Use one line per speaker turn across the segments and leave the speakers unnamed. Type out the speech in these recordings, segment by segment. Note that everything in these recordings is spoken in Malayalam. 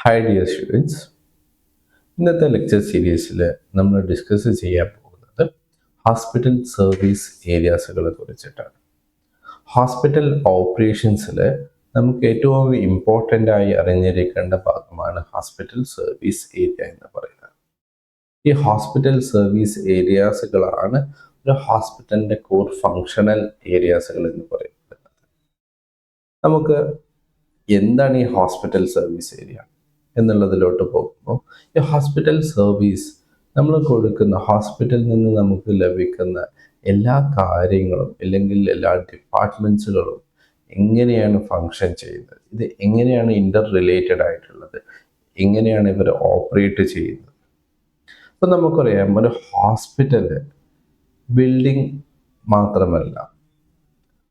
Hi dear students, ഇന്നത്തെ ലെക്ചർ സീരീസിൽ നമ്മൾ ഡിസ്കസ് ചെയ്യാൻ പോകുന്നത് ഹോസ്പിറ്റൽ സർവീസ് ഏരിയാസുകളെ കുറിച്ചിട്ടാണ്. ഹോസ്പിറ്റൽ ഓപ്പറേഷൻസിൽ നമുക്ക് ഏറ്റവും ഇമ്പോർട്ടൻ്റ് ആയി അറിഞ്ഞിരിക്കേണ്ട ഭാഗമാണ് ഹോസ്പിറ്റൽ സർവീസ് ഏരിയ എന്ന് പറയുന്നത്. ഈ ഹോസ്പിറ്റൽ സർവീസ് ഏരിയാസുകളാണ് ഒരു ഹോസ്പിറ്റലിൻ്റെ കോർ ഫങ്ഷണൽ ഏരിയാസുകൾ എന്ന് പറയുന്നത്. നമുക്ക് എന്താണ് ഈ ഹോസ്പിറ്റൽ സർവീസ് ഏരിയ എന്നുള്ളതിലോട്ട് പോകുമ്പോൾ, ഈ ഹോസ്പിറ്റൽ സർവീസ് നമ്മൾ കൊടുക്കുന്ന ഹോസ്പിറ്റലിൽ നിന്ന് നമുക്ക് ലഭിക്കുന്ന എല്ലാ കാര്യങ്ങളും അല്ലെങ്കിൽ എല്ലാ ഡിപ്പാർട്ട്മെൻറ്റ്സുകളും എങ്ങനെയാണ് ഫങ്ഷൻ ചെയ്യുന്നത്, ഇത് എങ്ങനെയാണ് ഇൻ്റർ റിലേറ്റഡ് ആയിട്ടുള്ളത്, എങ്ങനെയാണ് ഇവർ ഓപ്പറേറ്റ് ചെയ്യുന്നത്. അപ്പം നമുക്കറിയാം, ഒരു ഹോസ്പിറ്റല് ബിൽഡിംഗ് മാത്രമല്ല,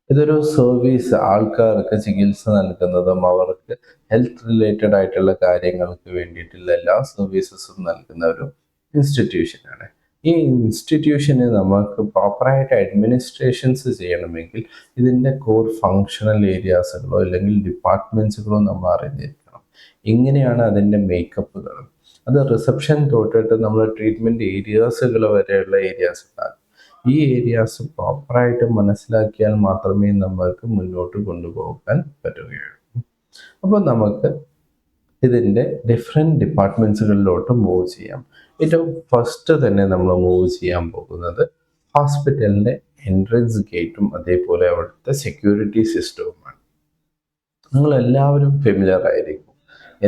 ഇതൊരു സർവീസ്, ആൾക്കാർക്ക് ചികിത്സ നൽകുന്നതും അവർക്ക് ഹെൽത്ത് റിലേറ്റഡ് ആയിട്ടുള്ള കാര്യങ്ങൾക്ക് വേണ്ടിയിട്ടുള്ള എല്ലാ സർവീസസും നൽകുന്ന ഒരു ഇൻസ്റ്റിറ്റ്യൂഷനാണ്. ഈ ഇൻസ്റ്റിറ്റ്യൂഷന് നമുക്ക് പ്രോപ്പറായിട്ട് അഡ്മിനിസ്ട്രേഷൻസ് ചെയ്യണമെങ്കിൽ ഇതിൻ്റെ കോർ ഫങ്ഷണൽ ഏരിയാസുകളോ അല്ലെങ്കിൽ ഡിപ്പാർട്ട്മെൻറ്റ്സുകളോ നമ്മൾ അറിഞ്ഞിരിക്കണം. എങ്ങനെയാണ് അതിൻ്റെ മേക്കപ്പുകൾ, അത് റിസപ്ഷൻ തൊട്ടിട്ട് നമ്മൾ ട്രീറ്റ്മെൻറ്റ് ഏരിയാസുകൾ വരെയുള്ള ഏരിയാസ് ഉണ്ടാകും. ഈ ഏരിയാസ് പ്രോപ്പറായിട്ട് മനസ്സിലാക്കിയാൽ മാത്രമേ നമ്മൾക്ക് മുന്നോട്ട് കൊണ്ടുപോകാൻ പറ്റുകയുള്ളൂ. അപ്പോൾ നമുക്ക് ഇതിൻ്റെ ഡിഫറെൻറ്റ് ഡിപ്പാർട്ട്മെൻറ്റ്സുകളിലോട്ട് മൂവ് ചെയ്യാം. ഏറ്റവും ഫസ്റ്റ് തന്നെ നമ്മൾ മൂവ് ചെയ്യാൻ പോകുന്നത് ഹോസ്പിറ്റലിൻ്റെ എൻട്രൻസ് ഗേറ്റും അതേപോലെ അവിടുത്തെ സെക്യൂരിറ്റി സിസ്റ്റവുമാണ്. നിങ്ങളെല്ലാവരും ഫെമിലിയർ ആയിരിക്കും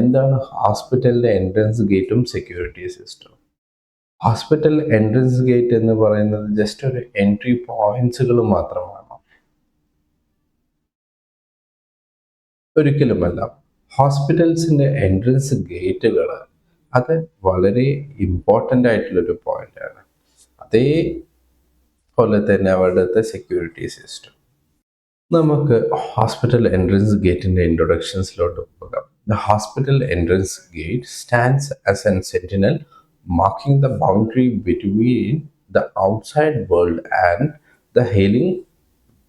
എന്താണ് ഹോസ്പിറ്റലിൻ്റെ എൻട്രൻസ് ഗേറ്റും സെക്യൂരിറ്റി സിസ്റ്റവും. ഹോസ്പിറ്റൽ എൻട്രൻസ് ഗേറ്റ് എന്ന് പറയുന്നത് ജസ്റ്റ് ഒരു എൻട്രി പോയിന്റ്സുകൾ മാത്രമാണ്, ഒരിക്കലുമല്ല. ഹോസ്പിറ്റൽസിൻ്റെ എൻട്രൻസ് ഗേറ്റുകൾ അത് വളരെ ഇമ്പോർട്ടൻ്റ് ആയിട്ടുള്ളൊരു പോയിന്റാണ്. അതേപോലെ തന്നെ അവിടുത്തെ സെക്യൂരിറ്റി സിസ്റ്റം. നമുക്ക് ഹോസ്പിറ്റൽ എൻട്രൻസ് ഗേറ്റിൻ്റെ ഇൻട്രൊഡക്ഷൻസിലോട്ട് പോകാം. The hospital entrance gate stands as an sentinel marking the boundary between the outside world and the healing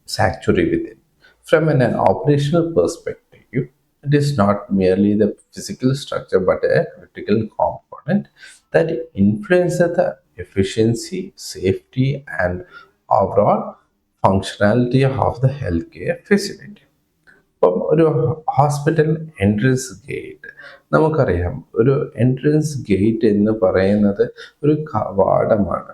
sanctuary within. From an operational perspective, it is not merely the physical structure but a critical component that influences the efficiency, safety, and overall functionality of the healthcare facility. അപ്പം ഒരു ഹോസ്പിറ്റൽ എൻട്രൻസ് ഗേറ്റ്, നമുക്കറിയാം ഒരു എൻട്രൻസ് ഗേറ്റ് എന്ന് പറയുന്നത് ഒരു കവാടമാണ്.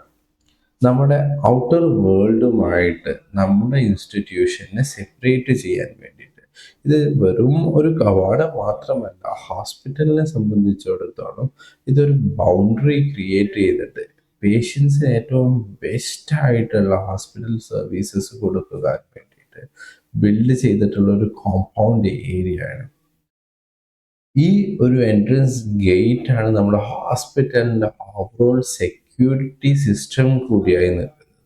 നമ്മുടെ ഔട്ടർ വേൾഡുമായിട്ട് നമ്മുടെ ഇൻസ്റ്റിറ്റ്യൂഷനെ സെപ്പറേറ്റ് ചെയ്യാൻ വേണ്ടിയിട്ട്. ഇത് വെറും ഒരു കവാടം മാത്രമല്ല, ഹോസ്പിറ്റലിനെ സംബന്ധിച്ചിടത്തോളം ഇതൊരു ബൗണ്ടറി ക്രിയേറ്റ് ചെയ്തിട്ട് പേഷ്യൻസിന് ഏറ്റവും ബെസ്റ്റായിട്ടുള്ള ഹോസ്പിറ്റൽ സർവീസസ് കൊടുക്കാൻ വേണ്ടിയിട്ട് ബിൽഡ് ചെയ്തിട്ടുള്ള ഒരു കോമ്പൗണ്ട് ഏരിയ ആണ്. ഈ ഒരു എൻട്രൻസ് ഗേറ്റ് ആണ് നമ്മുടെ ഹോസ്പിറ്റലിൻ്റെ ഓവറോൾ സെക്യൂരിറ്റി സിസ്റ്റം കൂടിയായി നിൽക്കുന്നത്.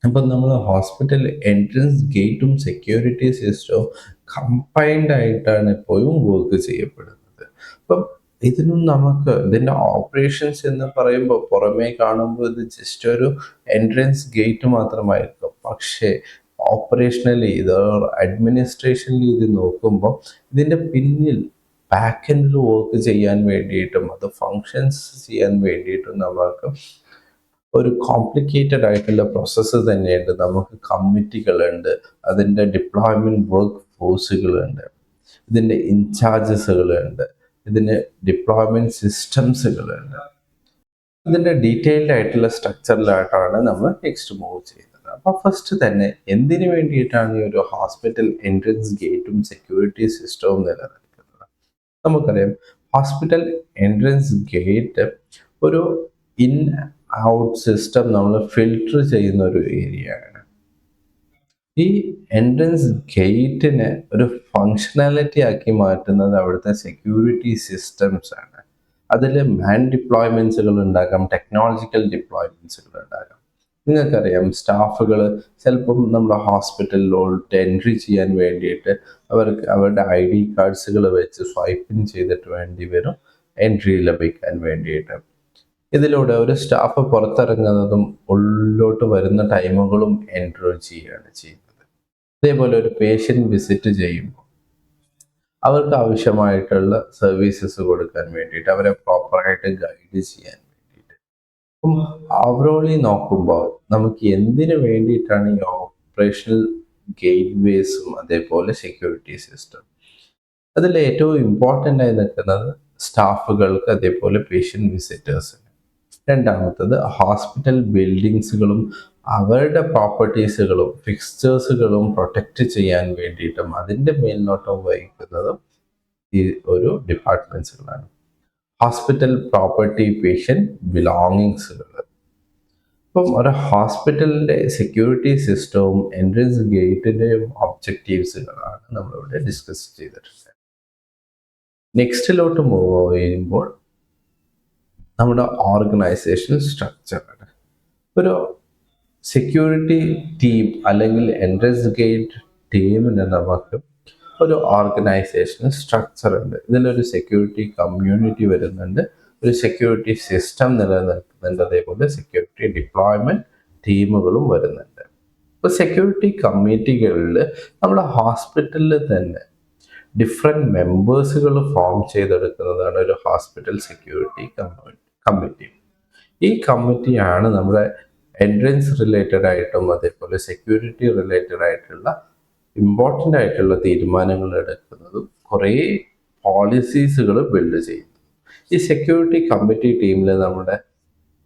അപ്പം നമ്മൾ ഹോസ്പിറ്റൽ എൻട്രൻസ് ഗേറ്റും സെക്യൂരിറ്റി സിസ്റ്റവും കമ്പൈൻഡ് ആയിട്ടാണ് എപ്പോഴും വർക്ക് ചെയ്യപ്പെടുന്നത്. അപ്പം ഇതിനും നമുക്ക് ഇതിൻ്റെ ഓപ്പറേഷൻസ് എന്ന് പറയുമ്പോൾ പുറമേ കാണുമ്പോൾ ഇത് ജസ്റ്റ് ഒരു എൻട്രൻസ് ഗേറ്റ് മാത്രമായിരിക്കും. പക്ഷേ ഓപ്പറേഷണലി ഇത് അഡ്മിനിസ്ട്രേഷനിൽ ഇത് നോക്കുമ്പോൾ ഇതിൻ്റെ പിന്നിൽ ബാക്ക് എൻഡിൽ വർക്ക് ചെയ്യാൻ വേണ്ടിയിട്ടും അത് ഫങ്ഷൻസ് ചെയ്യാൻ വേണ്ടിയിട്ടും നമുക്ക് ഒരു കോംപ്ലിക്കേറ്റഡ് ആയിട്ടുള്ള പ്രോസസ്സ് തന്നെയുണ്ട്. നമുക്ക് കമ്മിറ്റികളുണ്ട്, അതിൻ്റെ ഡിപ്ലോയ്മെൻറ്റ് വർക്ക് ഫോഴ്സുകളുണ്ട്, ഇതിൻ്റെ ഇൻചാർജസുകളുണ്ട്, ഇതിന് ഡിപ്ലോയ്മെൻറ്റ് സിസ്റ്റംസുകളുണ്ട്. ഇതിൻ്റെ ഡീറ്റെയിൽഡ് ആയിട്ടുള്ള സ്ട്രക്ചറിലായിട്ടാണ് നമ്മൾ നെക്സ്റ്റ് മൂവ് ചെയ്യുന്നത്. അപ്പോൾ ഫസ്റ്റ് തന്നെ എന്തിനു വേണ്ടിയിട്ടാണ് ഈ ഒരു ഹോസ്പിറ്റൽ എൻട്രൻസ് ഗേറ്റും സെക്യൂരിറ്റി സിസ്റ്റവും നിലനിൽക്കുന്നത്? നമുക്കറിയാം, ഹോസ്പിറ്റൽ എൻട്രൻസ് ഗേറ്റ് ഒരു ഇൻ ഔട്ട് സിസ്റ്റം നമ്മൾ ഫിൽട്ടർ ചെയ്യുന്ന ഒരു ഏരിയ ആണ്. ഈ എൻട്രൻസ് ഗേറ്റിനെ ഒരു ഫങ്ഷണാലിറ്റി ആക്കി മാറ്റുന്നത് അവിടുത്തെ സെക്യൂരിറ്റി സിസ്റ്റംസ് ആണ്. അതിൽ മാൻ ഡിപ്ലോയ്മെൻറ്റ്സുകൾ ഉണ്ടാകാം, ടെക്നോളജിക്കൽ ഡിപ്ലോയ്മെൻറ്റ്സുകൾ ഉണ്ടാകാം. നിങ്ങൾക്കറിയാം, സ്റ്റാഫുകൾ ചിലപ്പം നമ്മുടെ ഹോസ്പിറ്റലിലോട്ട് എൻട്രി ചെയ്യാൻ വേണ്ടിയിട്ട് അവർക്ക് അവരുടെ ID കാർഡ്സുകൾ വെച്ച് സ്വൈപ്പിൻ ചെയ്തിട്ട് വേണ്ടി വരും എൻട്രി ലഭിക്കാൻ വേണ്ടിയിട്ട്. ഇതിലൂടെ ഒരു സ്റ്റാഫ് പുറത്തിറങ്ങുന്നതും ഉള്ളിലോട്ട് വരുന്ന ടൈമുകളും എൻട്രി ചെയ്യുകയാണ് ചെയ്യുന്നത്. അതേപോലെ ഒരു പേഷ്യൻ്റ് വിസിറ്റ് ചെയ്യുമ്പോൾ അവർക്ക് ആവശ്യമായിട്ടുള്ള സർവീസസ് കൊടുക്കാൻ വേണ്ടിയിട്ട്, അവരെ പ്രോപ്പറായിട്ട് ഗൈഡ് ചെയ്യാൻ വേണ്ടിയിട്ട്. അപ്പം ഓവറോളി നോക്കുമ്പോൾ നമുക്ക് എന്തിനു വേണ്ടിയിട്ടാണ് ഈ ഓപ്പറേഷണൽ ഗേറ്റ് വേസും അതേപോലെ സെക്യൂരിറ്റി സിസ്റ്റം? അതിൽ ഏറ്റവും ഇമ്പോർട്ടൻ്റ് ആയി നിൽക്കുന്നത് സ്റ്റാഫുകൾക്ക് അതേപോലെ പേഷ്യൻ്റ് വിസിറ്റേഴ്സിന്. രണ്ടാമത്തത് ഹോസ്പിറ്റൽ ബിൽഡിങ്സുകളും അവരുടെ പ്രോപ്പർട്ടീസുകളും ഫിക്സ്ചേഴ്സുകളും പ്രൊട്ടക്റ്റ് ചെയ്യാൻ വേണ്ടിയിട്ടും അതിൻ്റെ മേൽനോട്ടം വഹിക്കുന്നതും ഈ ഒരു ഡിപ്പാർട്ട്മെൻറ്റ്സുകളാണ്. ഹോസ്പിറ്റൽ പ്രോപ്പർട്ടി, പേഷ്യൻ്റ് ബിലോങ്ങിങ്സുകൾ. ഇപ്പം ഒരു ഹോസ്പിറ്റലിൻ്റെ സെക്യൂരിറ്റി സിസ്റ്റവും എൻട്രൻസ് ഗേറ്റിൻ്റെയും ഒബ്ജക്റ്റീവ്സുകളാണ് നമ്മളിവിടെ ഡിസ്കസ് ചെയ്തിട്ടുള്ളത്. നെക്സ്റ്റിലോട്ട് മൂവ് ചെയ്യുമ്പോൾ നമ്മുടെ ഓർഗനൈസേഷൻ സ്ട്രക്ചറാണ്. ഒരു സെക്യൂരിറ്റി ടീം അല്ലെങ്കിൽ എൻട്രൻസ് ഗേറ്റ് ടീമിന് നമുക്ക് ഒരു ഓർഗനൈസേഷൻ സ്ട്രക്ചർ ഉണ്ട്. ഇതിലൊരു സെക്യൂരിറ്റി കമ്മ്യൂണിറ്റി വരുന്നുണ്ട്, ഒരു സെക്യൂരിറ്റി സിസ്റ്റം നിലനിൽക്കുന്നുണ്ട്, അതേപോലെ സെക്യൂരിറ്റി ഡിപ്ലോയ്മെൻറ്റ് ടീമുകളും വരുന്നുണ്ട്. ഇപ്പോൾ സെക്യൂരിറ്റി കമ്മിറ്റികളിൽ നമ്മുടെ ഹോസ്പിറ്റലിൽ തന്നെ ഡിഫറെൻറ്റ് മെമ്പേഴ്സുകൾ ഫോം ചെയ്തെടുക്കുന്നതാണ് ഒരു ഹോസ്പിറ്റൽ സെക്യൂരിറ്റി കമ്മിറ്റി. ഈ കമ്മിറ്റിയാണ് നമ്മുടെ എൻട്രൻസ് റിലേറ്റഡ് ആയിട്ടും അതേപോലെ സെക്യൂരിറ്റി റിലേറ്റഡ് ആയിട്ടുള്ള ഇമ്പോർട്ടൻ്റ് ആയിട്ടുള്ള തീരുമാനങ്ങൾ എടുക്കുന്നതും കുറേ പോളിസീസുകൾ ബിൽഡ് ചെയ്യുന്നു. ഈ സെക്യൂരിറ്റി കമ്മിറ്റി ടീമിൽ നമ്മുടെ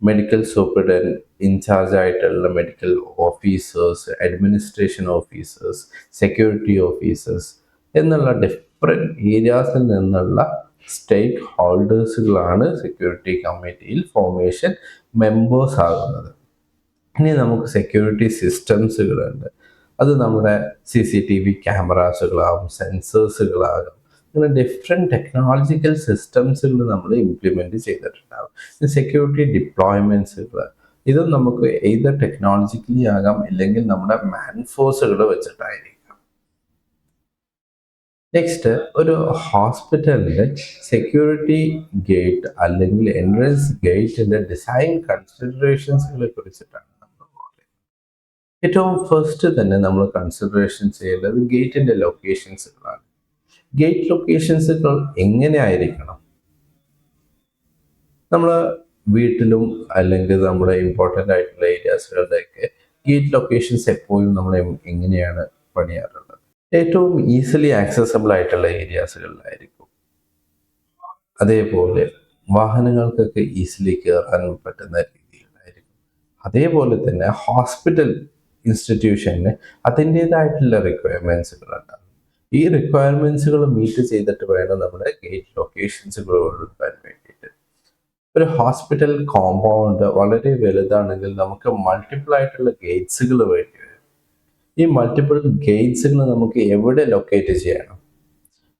മെഡിക്കൽ സൂപ്രണ്ടന്റ്, ഇൻചാർജ് ആയിട്ടുള്ള medical officers, administration officers, security officers എന്നുള്ള ഡിഫറെൻറ്റ് ഏരിയാസിൽ നിന്നുള്ള സ്റ്റേക്ക് ഹോൾഡേഴ്സുകളാണ് സെക്യൂരിറ്റി കമ്മിറ്റിയിൽ ഫോർമേഷൻ മെമ്പേഴ്സ് ആകുന്നത്. ഇനി നമുക്ക് സെക്യൂരിറ്റി സിസ്റ്റംസുകളുണ്ട്. അത് നമ്മുടെ CCTV ക്യാമറാസുകളാകും, സെൻസേഴ്സുകളാകും, അങ്ങനെ ഡിഫറെൻറ്റ് ടെക്നോളജിക്കൽ സിസ്റ്റംസുകൾ നമ്മൾ ഇംപ്ലിമെൻറ്റ് ചെയ്തിട്ടുണ്ടാകും. സെക്യൂരിറ്റി ഡിപ്ലോയ്മെൻറ്റ്സുകൾ, ഇതും നമുക്ക് ഏത് ടെക്നോളജിക്കലി ആകാം, ഇല്ലെങ്കിൽ നമ്മുടെ മാൻഫോഴ്സുകൾ വെച്ചിട്ടായിരിക്കും. നെക്സ്റ്റ്, ഒരു ഹോസ്പിറ്റലിൻ്റെ സെക്യൂരിറ്റി ഗേറ്റ് അല്ലെങ്കിൽ എൻട്രൻസ് ഗേറ്റിൻ്റെ ഡിസൈൻ കൺസിഡറേഷൻസുകളെ കുറിച്ചിട്ടാണ് നമ്മൾ പറയുന്നത്. ഏറ്റവും ഫസ്റ്റ് തന്നെ നമ്മൾ കൺസിഡറേഷൻ ചെയ്യേണ്ടത് ഗേറ്റിൻ്റെ ലൊക്കേഷൻസുകളാണ്. ഗേറ്റ് ലൊക്കേഷൻസുകൾ എങ്ങനെ ആയിരിക്കണം? നമ്മൾ വീട്ടിലും അല്ലെങ്കിൽ നമ്മുടെ ഇമ്പോർട്ടൻ്റ് ആയിട്ടുള്ള ഏരിയാസുകളുടെയൊക്കെ ഗേറ്റ് ലൊക്കേഷൻസ് എപ്പോഴും നമ്മൾ എങ്ങനെയാണ് പണിയാറുള്ളത്? ഏറ്റവും ഈസിലി ആക്സസബിൾ ആയിട്ടുള്ള ഏരിയാസുകളിലായിരിക്കും. അതേപോലെ വാഹനങ്ങൾക്കൊക്കെ ഈസിലി കയറാൻ പറ്റുന്ന രീതിയിലായിരിക്കും. അതേപോലെ തന്നെ ഹോസ്പിറ്റൽ ഇൻസ്റ്റിറ്റ്യൂഷന് അതിൻ്റേതായിട്ടുള്ള റിക്വയർമെൻറ്റ്സുകളുണ്ടാകും. ഈ റിക്വയർമെൻറ്റ്സുകൾ മീറ്റ് ചെയ്തിട്ട് വേണം നമ്മുടെ ഗേറ്റ് ലൊക്കേഷൻസുകൾ കൊടുക്കാൻ വേണ്ടിയിട്ട്. ഒരു ഹോസ്പിറ്റൽ കോമ്പൗണ്ട് വളരെ വലുതാണെങ്കിൽ നമുക്ക് മൾട്ടിപ്പിൾ ആയിട്ടുള്ള ഗേറ്റ്സുകൾ വേണ്ടി വരും. ഈ മൾട്ടിപ്പിൾ ഗേറ്റ്സുകൾ നമുക്ക് എവിടെ ലൊക്കേറ്റ് ചെയ്യണം?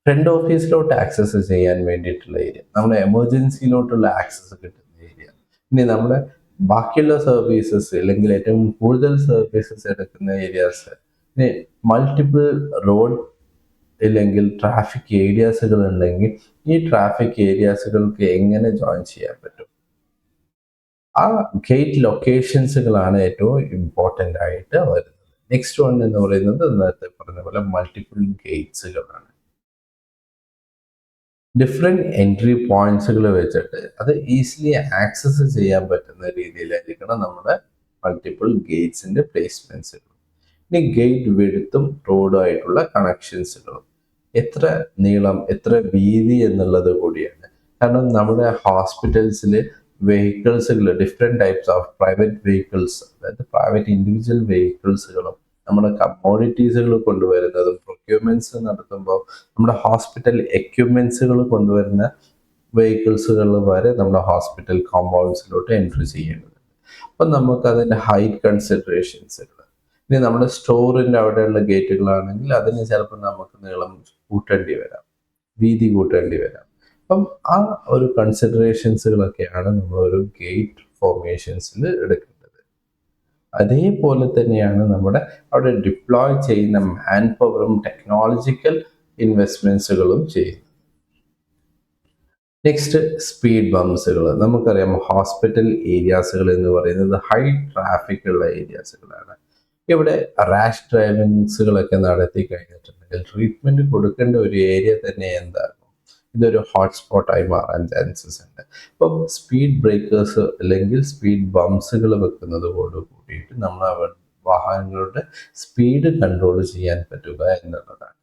ഫ്രണ്ട് ഓഫീസിലോട്ട് ആക്സസ് ചെയ്യാൻ വേണ്ടിയിട്ടുള്ള ഏരിയ, നമ്മുടെ എമർജൻസിയിലോട്ടുള്ള ആക്സസ് കിട്ടുന്ന ഏരിയ, ഇനി നമ്മുടെ ബാക്കിയുള്ള സർവീസസ് അല്ലെങ്കിൽ ഏറ്റവും കൂടുതൽ സർവീസസ് എടുക്കുന്ന ഏരിയാസ്, ഇനി മൾട്ടിപ്പിൾ റോഡ് ഇല്ലെങ്കിൽ ട്രാഫിക് ഏരിയാസുകൾ ഉണ്ടെങ്കിൽ ഈ ട്രാഫിക് ഏരിയാസുകൾക്ക് എങ്ങനെ ജോയിൻ ചെയ്യാൻ പറ്റും? ആ ഗേറ്റ് ലൊക്കേഷൻസുകളാണ് ഏറ്റവും ഇമ്പോർട്ടൻ്റ് ആയിട്ട് വരുന്നത്. നെക്സ്റ്റ് വൺ എന്ന് പറയുന്നത് നേരത്തെ പറഞ്ഞ പോലെ മൾട്ടിപ്പിൾ ഗേറ്റ്സുകളാണ്. ഡിഫറെൻറ്റ് എൻട്രി പോയിന്റ്സുകൾ വെച്ചിട്ട് അത് ഈസിലി ആക്സസ് ചെയ്യാൻ പറ്റുന്ന രീതിയിലായിരിക്കണം നമ്മുടെ മൾട്ടിപ്പിൾ ഗേറ്റ്സിൻ്റെ പ്ലേസ്മെൻറ്റ്സുകൾ. ഇനി ഗേറ്റ് വിഡ്ത്തും റോഡുമായിട്ടുള്ള കണക്ഷൻസുകളും, എത്ര നീളം എത്ര വീതി എന്നുള്ളത് കൂടിയാണ്. കാരണം നമ്മുടെ ഹോസ്പിറ്റൽസിൽ വെഹിക്കിൾസുകൾ different types of private vehicles, അതായത് പ്രൈവറ്റ് ഇൻഡിവിജ്വൽ വെഹിക്കിൾസുകളും നമ്മുടെ കമ്മോഡിറ്റീസുകൾ കൊണ്ടുവരുന്നതും പ്രൊക്യൂർമെൻറ്റ്സ് നടത്തുമ്പോൾ നമ്മുടെ ഹോസ്പിറ്റൽ എക്യുപ്മെൻറ്റ്സുകൾ കൊണ്ടുവരുന്ന വെഹിക്കിൾസുകൾ വരെ നമ്മുടെ ഹോസ്പിറ്റൽ കോമ്പൗണ്ട്സിലോട്ട് എൻട്രി ചെയ്യേണ്ടതുണ്ട്. അപ്പം നമുക്ക് അതിൻ്റെ ഹൈറ്റ് കൺസിഡറേഷൻസുകൾ, ഇനി നമ്മുടെ സ്റ്റോറിൻ്റെ അവിടെയുള്ള ഗേറ്റുകളാണെങ്കിൽ അതിന് ചിലപ്പോൾ നമുക്ക് നീളം കൂട്ടേണ്ടി വരാം, വീതി കൂട്ടേണ്ടി വരാം. അപ്പം ആ ഒരു കൺസിഡറേഷൻസുകളൊക്കെയാണ് നമ്മളൊരു ഗേറ്റ് ഫോർമേഷൻസിൽ എടുക്കേണ്ടത്. അതേപോലെ തന്നെയാണ് നമ്മുടെ അവിടെ ഡിപ്ലോയ് ചെയ്യുന്ന മാൻ പവറും ടെക്നോളജിക്കൽ ഇൻവെസ്റ്റ്മെൻറ്റ്സുകളും ചെയ്യുന്നത്. നെക്സ്റ്റ്, സ്പീഡ് ബംസുകൾ. നമുക്കറിയാം ഹോസ്പിറ്റൽ ഏരിയാസുകൾ എന്ന് പറയുന്നത് ഹൈ ട്രാഫിക് ഉള്ള ഏരിയാസുകളാണ്. ഇവിടെ റാഷ് ഡ്രൈവിങ്സുകളൊക്കെ നടത്തി കഴിഞ്ഞിട്ടുണ്ടെങ്കിൽ ട്രീറ്റ്മെൻറ്റ് കൊടുക്കേണ്ട ഒരു ഏരിയ തന്നെ എന്താകും, ഇതൊരു ഹോട്ട്സ്പോട്ടായി മാറാൻ ചാൻസസ് ഉണ്ട്. അപ്പം സ്പീഡ് ബ്രേക്കേഴ്സ് അല്ലെങ്കിൽ സ്പീഡ് ബംസുകൾ വെക്കുന്നതോട് കൂടിയിട്ട് നമ്മൾ വാഹനങ്ങളുടെ സ്പീഡ് കൺട്രോൾ ചെയ്യാൻ പറ്റുക എന്നുള്ളതാണ്.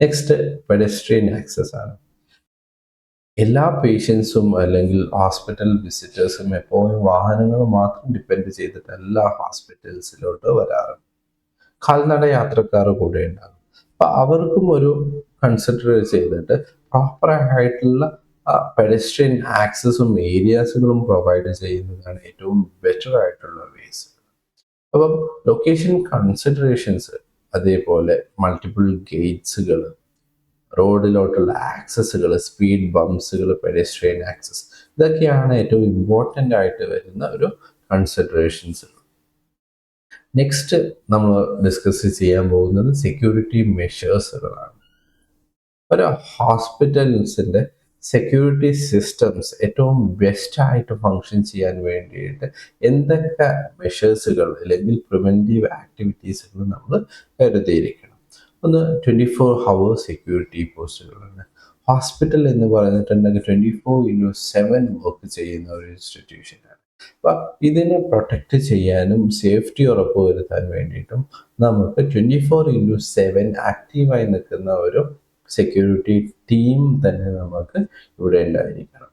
നെക്സ്റ്റ് പെഡസ്ട്രിയൻ ആക്സസ് ആണ്. എല്ലാ പേഷ്യൻസും അല്ലെങ്കിൽ ഹോസ്പിറ്റൽ വിസിറ്റേഴ്സും എപ്പോഴും വാഹനങ്ങൾ മാത്രം ഡിപ്പെൻഡ് ചെയ്തിട്ടല്ല ഹോസ്പിറ്റൽസിലോട്ട് വരാറ്. കാൽനട യാത്രക്കാർ കൂടെ ഉണ്ടാകും. അപ്പം അവർക്കും ഒരു കൺസിഡർ ചെയ്തിട്ട് പ്രോപ്പറായിട്ടുള്ള പെഡസ്ട്രിയൻ ആക്സസും ഏരിയാസുകളും പ്രൊവൈഡ് ചെയ്യുന്നതാണ് ഏറ്റവും ബെറ്റർ ആയിട്ടുള്ള വേസ്. അപ്പം ലൊക്കേഷൻ കൺസിഡറേഷൻസ്, അതേപോലെ മൾട്ടിപ്പിൾ ഗേറ്റ്സുകൾ, റോഡിലോട്ടുള്ള ആക്സസുകൾ, സ്പീഡ് ബംസുകൾ, പെഡസ്ട്രിയൻ ആക്സസ്, ഇതൊക്കെയാണ് ഏറ്റവും ഇമ്പോർട്ടൻ്റ് ആയിട്ട് വരുന്ന ഒരു കൺസിഡറേഷൻസ്. നെക്സ്റ്റ് നമ്മൾ ഡിസ്കസ് ചെയ്യാൻ പോകുന്നത് സെക്യൂരിറ്റി മെഷേഴ്സുകളാണ്. ഒരു ഹോസ്പിറ്റൽസിൻ്റെ സെക്യൂരിറ്റി സിസ്റ്റംസ് ഏറ്റവും ബെസ്റ്റായിട്ട് ഫങ്ഷൻ ചെയ്യാൻ വേണ്ടിയിട്ട് എന്തൊക്കെ മെഷേഴ്സുകൾ അല്ലെങ്കിൽ പ്രിവെൻറ്റീവ് ആക്ടിവിറ്റീസുകൾ നമ്മൾ കരുതിയിരിക്കണം. ഒന്ന് 24 hour സെക്യൂരിറ്റി പോസ്റ്റുകളാണ്. ഹോസ്പിറ്റൽ എന്ന് പറഞ്ഞിട്ടുണ്ടെങ്കിൽ 24/7 വർക്ക് ചെയ്യുന്ന ഒരു ഇൻസ്റ്റിറ്റ്യൂഷനാണ്. അപ്പം ഇതിനെ പ്രൊട്ടക്റ്റ് ചെയ്യാനും സേഫ്റ്റി ഉറപ്പുവരുത്താൻ വേണ്ടിയിട്ടും നമുക്ക് 24/7 ആക്റ്റീവായി നിൽക്കുന്ന ഒരു സെക്യൂരിറ്റി ടീം തന്നെ നമുക്ക് ഇവിടെ ഉണ്ടായിരിക്കണം.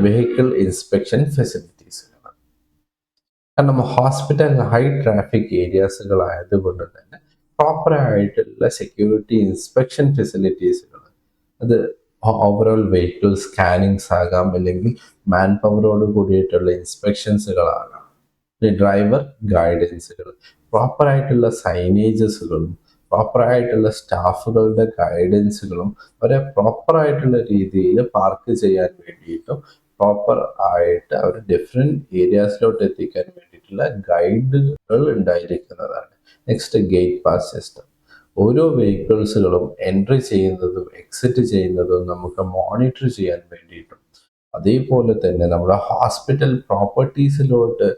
വെഹിക്കിൾ ഇൻസ്പെക്ഷൻ ഫെസിലിറ്റീസുകളാണ്. കാരണം ഹോസ്പിറ്റൽ ഹൈ ട്രാഫിക് ഏരിയാസുകളായതുകൊണ്ട് തന്നെ പ്രോപ്പറായിട്ടുള്ള സെക്യൂരിറ്റി ഇൻസ്പെക്ഷൻ ഫെസിലിറ്റീസുകൾ, അത് ഓവറോൾ വെഹിക്കിൾ സ്കാനിങ്സ് ആകാം, അല്ലെങ്കിൽ മാൻ പവറോട് കൂടിയിട്ടുള്ള ഇൻസ്പെക്ഷൻസുകളാകാം, ഡ്രൈവർ ഗൈഡൻസുകൾ, പ്രോപ്പറായിട്ടുള്ള സൈനേജസുകളും പ്രോപ്പറായിട്ടുള്ള സ്റ്റാഫുകളുടെ ഗൈഡൻസുകളും അവരെ പ്രോപ്പറായിട്ടുള്ള രീതിയിൽ പാർക്ക് ചെയ്യാൻ വേണ്ടിയിട്ടും പ്രോപ്പർ ആയിട്ട് അവർ ഡിഫറെൻറ്റ് ഏരിയാസിലോട്ട് എത്തിക്കാൻ വേണ്ടിയിട്ടുള്ള ഗൈഡുകൾ ഉണ്ടായിരിക്കുന്നതാണ്. Next gate pass system. ഓരോ വെഹിക്കിൾസുകളും എൻട്രി ചെയ്യുന്നതും എക്സിറ്റ് ചെയ്യുന്നതും നമുക്ക് മോണിറ്റർ ചെയ്യാൻ വേണ്ടിയിട്ടും, അതേപോലെ തന്നെ നമ്മുടെ ഹോസ്പിറ്റൽ പ്രോപ്പർട്ടീസിലോട്ട്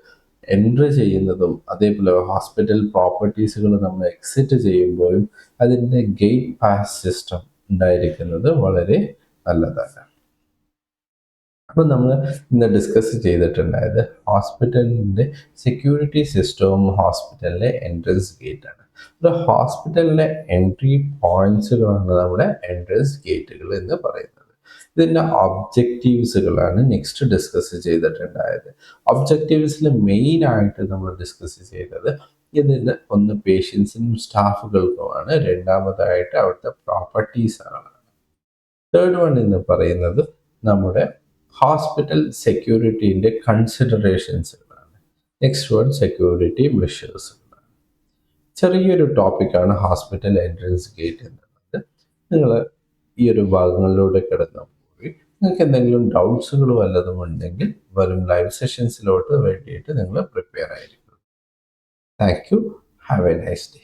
എൻട്രി ചെയ്യുന്നതും, അതേപോലെ ഹോസ്പിറ്റൽ പ്രോപ്പർട്ടീസുകൾ നമ്മൾ എക്സിറ്റ് ചെയ്യുമ്പോഴും അതിൻ്റെ ഗേറ്റ് പാസ് സിസ്റ്റം ഉണ്ടായിരിക്കുന്നത് വളരെ നല്ലതാണ്. അപ്പം നമ്മൾ ഇന്ന് ഡിസ്കസ് ചെയ്തിട്ടുണ്ടായത് ഹോസ്പിറ്റലിൻ്റെ സെക്യൂരിറ്റി സിസ്റ്റവും ഹോസ്പിറ്റലിലെ എൻട്രൻസ് ഗേറ്റ് ആണ്. ഒരു ഹോസ്പിറ്റലിലെ എൻട്രി പോയിന്റ്സുകളാണ് നമ്മുടെ എൻട്രൻസ് ഗേറ്റുകൾ എന്ന് പറയുന്നത്. ഇതിൻ്റെ ഒബ്ജക്റ്റീവ്സുകളാണ് നെക്സ്റ്റ് ഡിസ്കസ് ചെയ്തിട്ടുണ്ടായത്. ഒബ്ജക്റ്റീവ്സിൽ മെയിൻ ആയിട്ട് നമ്മൾ ഡിസ്കസ് ചെയ്തത് ഇതിൻ്റെ ഒന്ന് പേഷ്യൻസിനും സ്റ്റാഫുകൾക്കുമാണ്, രണ്ടാമതായിട്ട് അവിടുത്തെ പ്രോപ്പർട്ടീസാണ്, തേർഡ് വൺ എന്ന് പറയുന്നത് നമ്മുടെ ഹോസ്പിറ്റൽ സെക്യൂരിറ്റീൻ്റെ കൺസിഡറേഷൻസുകളാണ്, നെക്സ്റ്റ് വൺ സെക്യൂരിറ്റി മെഷേഴ്സുകളാണ്. ചെറിയൊരു ടോപ്പിക്കാണ് ഹോസ്പിറ്റൽ എൻട്രൻസ് ഗേറ്റ് എന്നുള്ളത്. നിങ്ങൾ ഈ ഒരു ഭാഗങ്ങളിലൂടെ കിടന്നു പോയി നിങ്ങൾക്ക് എന്തെങ്കിലും ഡൗട്ട്സുകൾ വല്ലതും ഉണ്ടെങ്കിൽ വരും ലൈവ് സെഷൻസിലോട്ട് വേണ്ടിയിട്ട് നിങ്ങൾ പ്രിപ്പയർ ആയിരിക്കും. Thank you. Have A nice day.